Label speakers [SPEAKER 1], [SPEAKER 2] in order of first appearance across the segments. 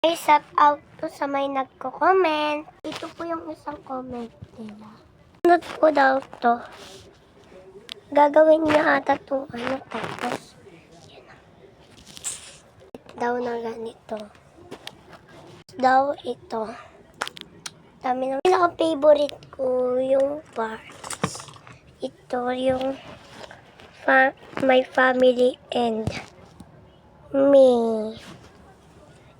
[SPEAKER 1] Ay, shout out po sa may nagko-comment. Ito po yung isang comment nila. Sunod po daw to. Gagawin niya ata itong tapos yun na. Ito daw na ganito. Daw ito. Dami na. Pinaka-favorite ko yung parts. Ito yung my family and me.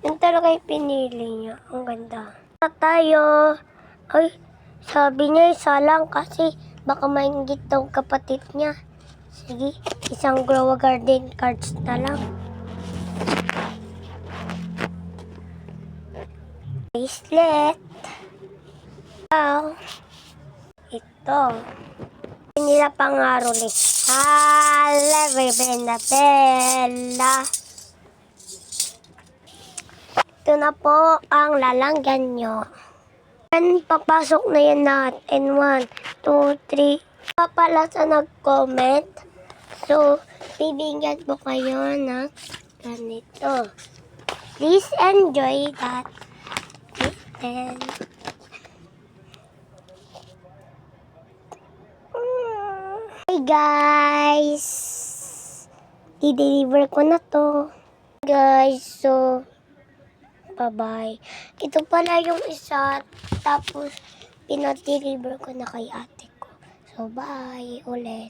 [SPEAKER 1] Yung talaga yung pinili niya. Ang ganda. Tayo. Ay, sabi niya isa lang kasi baka mainggit daw kapatid niya. Sige, isang Grow a Garden cards na lang. Bracelet. Ito. Nila pangaro ni Bella. Ito na po ang lalanggan nyo. And papasok na yan natin. 1, 2, 3. Pala sa nag-comment. So, bibigyan po kayo ng ganito. Please enjoy that. And hey guys! I-deliver ko na to. Guys, so bye-bye. Ito pala yung isa, tapos pinadeliver ko na kay ate ko. So, bye ulit.